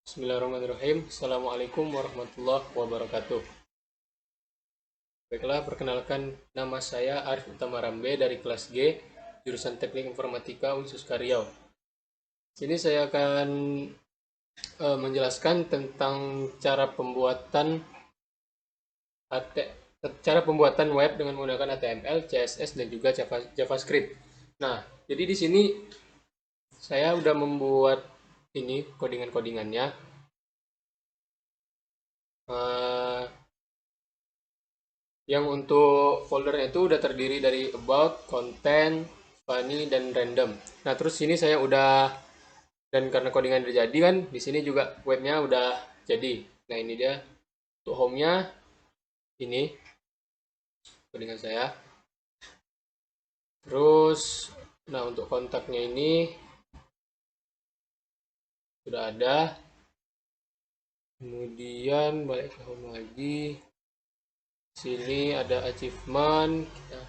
Bismillahirrahmanirrahim. Assalamualaikum warahmatullahi wabarakatuh. Baiklah, perkenalkan nama saya Arif Utama Rambe dari kelas G, jurusan Teknik Informatika Unsus Riau. Sini saya akan menjelaskan tentang cara pembuatan web dengan menggunakan HTML, CSS, dan juga JavaScript. Nah, jadi di sini saya udah membuat ini codingan-codingannya. Eh, Yang untuk foldernya itu udah terdiri dari about, content, funny, dan random. Nah, terus sini saya udah, dan karena codingan udah jadi kan, di sini juga webnya udah jadi. Nah, ini dia untuk home-nya, ini codingan saya. Terus, nah untuk kontaknya ini sudah ada. Kemudian balik ke home lagi. Sini ada achievement, kita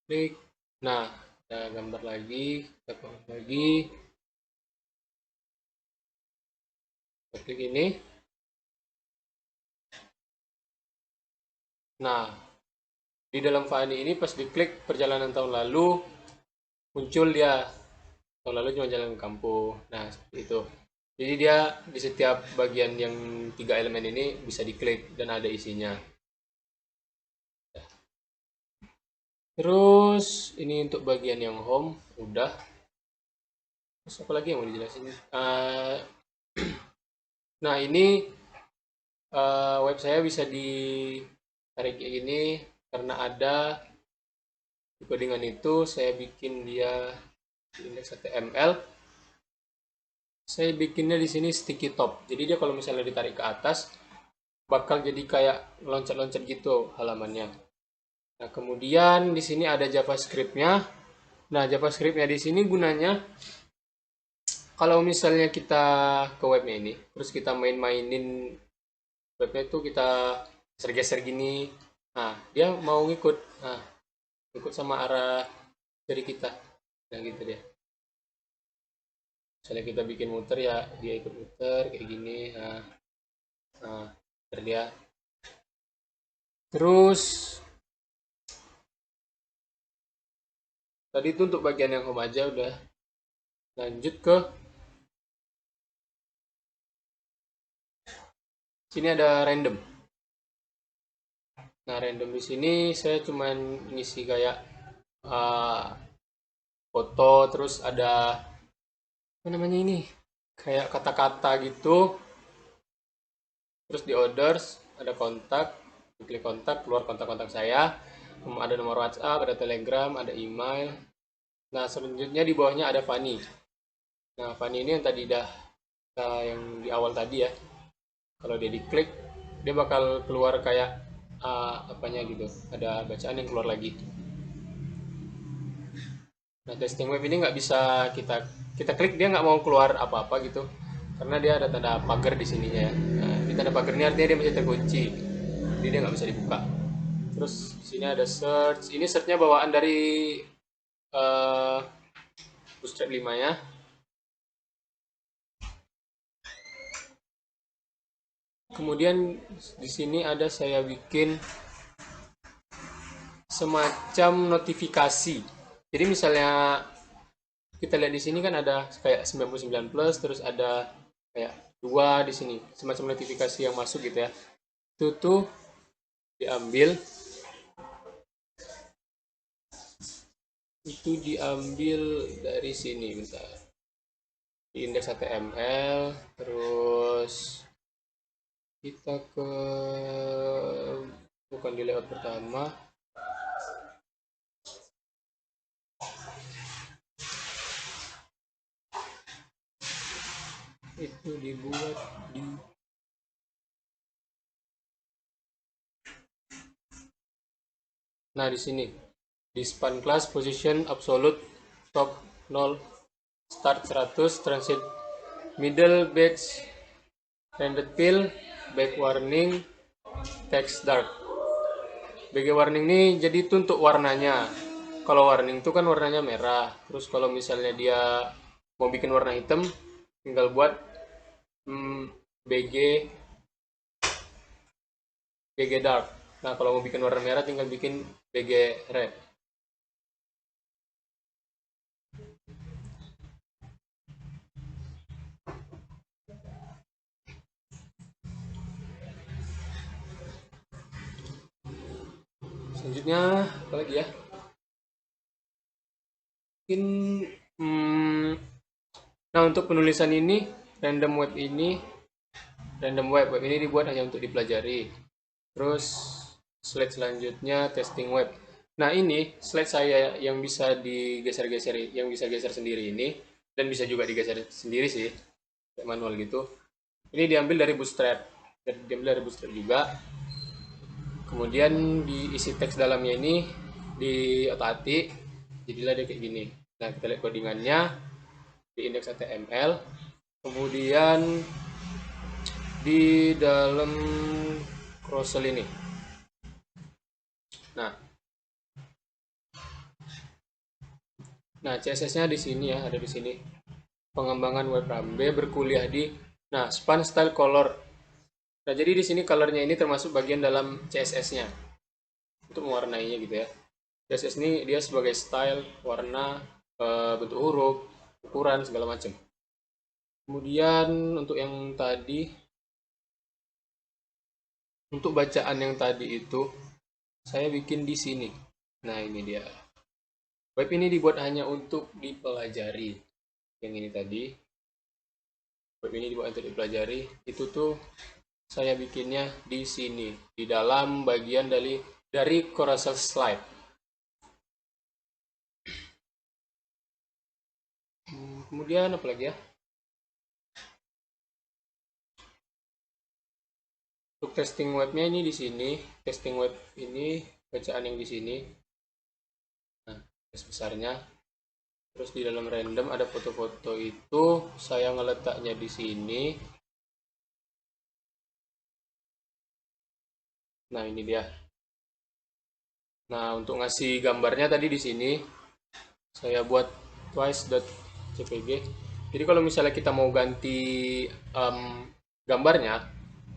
klik. Nah, ada gambar lagi, kita home lagi. Kita klik ini. Nah, di dalam Fani ini pas diklik perjalanan tahun lalu muncul dia tahun lalu cuma jalan ke kampung. Nah, seperti itu. Jadi dia di setiap bagian yang tiga elemen ini bisa diklik dan ada isinya. Terus ini untuk bagian yang home udah. Terus apa lagi yang mau dijelasin? Nah, ini web saya bisa ditarik kayak gini karena ada di codingan itu saya bikin dia di indeks HTML. Saya bikinnya di sini sticky top. Jadi dia kalau misalnya ditarik ke atas bakal jadi kayak loncat-loncat gitu halamannya. Nah, kemudian di sini ada JavaScript-nya. Nah, JavaScript-nya di sini gunanya kalau misalnya kita ke webnya ini, terus kita main-mainin webnya itu kita geser-geser gini. Nah, dia mau ngikut. Nah, ikut sama arah dari kita. Nah, gitu deh. Misalnya kita bikin muter ya, dia ikut muter kayak gini. Nah, dia. Terus tadi itu untuk bagian yang home aja udah. Lanjut ke sini ada random. Nah, random di sini saya cuman ngisi kayak uh, foto, terus ada apa namanya ini? Kayak kata-kata gitu. Terus di orders ada kontak, klik kontak, keluar kontak-kontak saya. Ada nomor WhatsApp, ada Telegram, ada email. Nah, selanjutnya di bawahnya ada Fanny. Nah, Fanny ini yang tadi dah yang di awal tadi ya. Kalau dia diklik, dia bakal keluar kayak apanya gitu. Ada bacaan yang keluar lagi. Nah, testing web ini nggak bisa kita kita klik, dia nggak mau keluar apa-apa gitu. Karena dia ada tanda pagar di sininya ya. Nah, di tanda pagar ini artinya dia masih terkunci. Jadi dia nggak bisa dibuka. Terus di sini ada search. Ini searchnya bawaan dari uh, Bootstrap 5 ya. Kemudian di sini ada saya bikin semacam notifikasi. Jadi misalnya kita lihat di sini kan ada kayak 99 plus, terus ada kayak dua di sini, semacam notifikasi yang masuk gitu ya. Itu tuh diambil, dari sini, bentar. Di indeks HTML, terus kita ke bukan di layout pertama. Itu dibuat di nah di sini di span class position absolute top 0 start 100 transit middle batch rendered fill back warning text dark. Back warning ini jadi itu untuk warnanya. Kalau warning itu kan warnanya merah, terus kalau misalnya dia mau bikin warna hitam tinggal buat BG dark. Nah, kalau mau bikin warna merah tinggal bikin BG red. Selanjutnya apa lagi ya? Mungkin hmm, nah, untuk penulisan ini random web ini dibuat hanya untuk dipelajari. Terus slide selanjutnya testing web. Nah, ini slide saya yang bisa digeser-geser, yang bisa geser sendiri ini, dan bisa juga digeser sendiri sih, kayak manual gitu. Ini diambil dari Bootstrap juga. Kemudian diisi teks dalamnya ini di otak-atik, jadilah dia kayak gini. Nah, kita lihat codingannya di indeks HTML. Kemudian di dalam carousel ini. Nah, CSS-nya di sini ya, ada di sini. Pengembangan web Rambe berkuliah di span style color. Nah, jadi di sini colornya ini termasuk bagian dalam CSS-nya untuk mewarnainya gitu ya. CSS ini dia sebagai style, warna, bentuk huruf, ukuran segala macam. Kemudian untuk yang tadi, untuk bacaan yang tadi itu saya bikin di sini. Nah, ini dia. Web ini dibuat hanya untuk dipelajari. Yang ini tadi, web ini dibuat untuk dipelajari. Itu tuh saya bikinnya di sini, di dalam bagian dari carousel slide. Kemudian apa lagi ya? Untuk testing webnya ini di sini, testing web ini bacaan yang di sini. Nah, garis besarnya. Terus di dalam random ada foto-foto itu saya ngeletaknya di sini. Nah, ini dia. Nah, untuk ngasih gambarnya tadi di sini saya buat twice.jpg. Jadi kalau misalnya kita mau ganti gambarnya,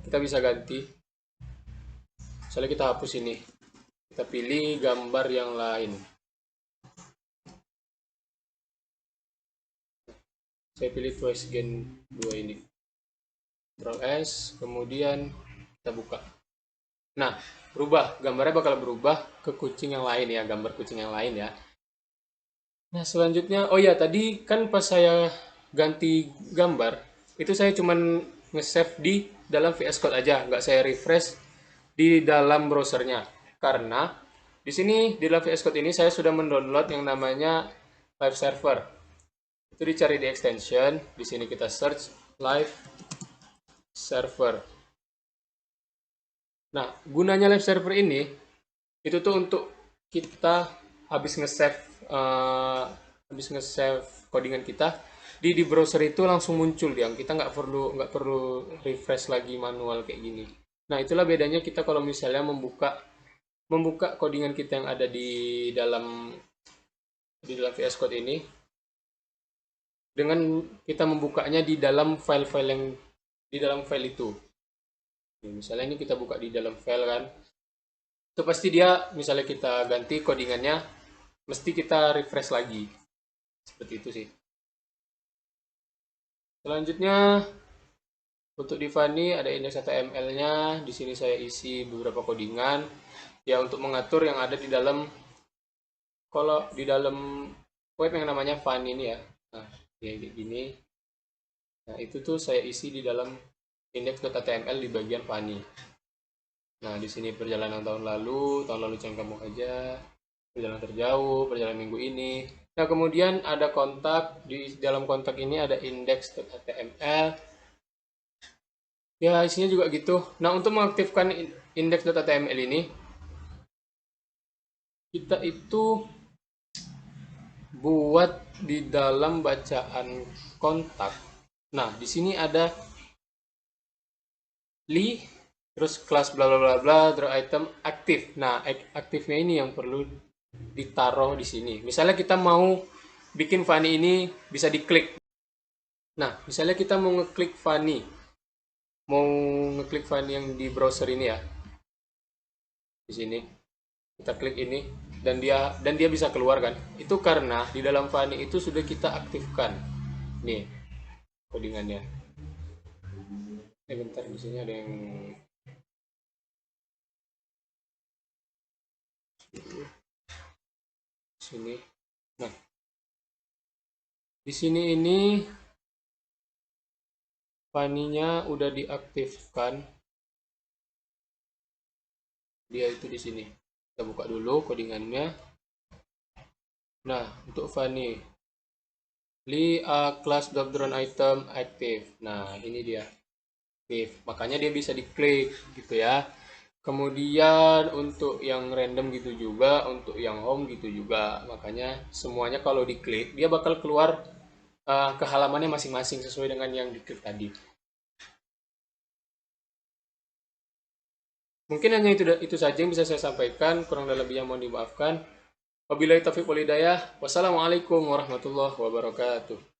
kita bisa ganti. Misalnya kita hapus ini, kita pilih gambar yang lain. Saya pilih twice gen 2 ini. Ctrl S, kemudian kita buka. Nah, berubah, gambarnya bakal berubah ke kucing yang lain ya, gambar kucing yang lain ya. Nah, selanjutnya, oh ya, tadi kan pas saya ganti gambar, itu saya cuman nge-save di dalam VS Code aja, nggak saya refresh di dalam browsernya. Karena di sini di dalam VS Code ini saya sudah mendownload yang namanya Live Server. Itu dicari di extension, di sini kita search Live Server. Nah, gunanya Live Server ini itu tuh untuk kita habis nge-save codingan kita di browser itu langsung muncul dia, kita nggak perlu refresh lagi manual kayak gini. Nah, itulah bedanya kita kalau misalnya membuka codingan kita yang ada di dalam VS Code ini dengan kita membukanya di dalam file-file yang di dalam file itu. Misalnya ini kita buka di dalam file kan, itu pasti dia misalnya kita ganti codingannya mesti kita refresh lagi, seperti itu sih. Selanjutnya untuk di Fanny ada indeks HTML-nya. Di sini saya isi beberapa codingan ya untuk mengatur yang ada di dalam, kalau di dalam web yang namanya Fanny ini ya. Nah, kayak gini. Nah, itu tuh saya isi di dalam index.html di bagian Fanny. Nah, di sini perjalanan tahun lalu jangan kamu aja, perjalanan terjauh, perjalanan minggu ini. Nah, kemudian ada kontak, di dalam kontak ini ada index.html. Ya, isinya juga gitu. Nah, untuk mengaktifkan index.html ini, kita itu buat di dalam bacaan kontak. Nah, di sini ada li, terus kelas bla bla bla bla, draw item aktif. Nah, aktifnya ini yang perlu ditaruh di sini. Misalnya kita mau bikin Fanny ini bisa diklik. Nah, misalnya kita mau ngeklik Fanny. mau ngeklik Fanny yang di browser ini ya, di sini kita klik ini, dan dia bisa keluar kan, itu karena di dalam Fanny itu sudah kita aktifkan nih codingannya. Bentar, di sini ada yang sini. Nah, di sini ini Fanny-nya udah diaktifkan, dia itu di sini. Kita buka dulu codingannya. Nah, untuk Fanny, Li a class drop-down item active. Nah, ini dia aktif. Makanya dia bisa diklik gitu ya. Kemudian untuk yang random gitu juga, untuk yang home gitu juga. Makanya semuanya kalau diklik, dia bakal keluar ke halamannya masing-masing sesuai dengan yang diklik tadi. Mungkin hanya itu saja yang bisa saya sampaikan. Kurang dan lebihnya mohon dimaafkan. Wabillahi taufiq wal hidayah. Wassalamualaikum warahmatullahi wabarakatuh.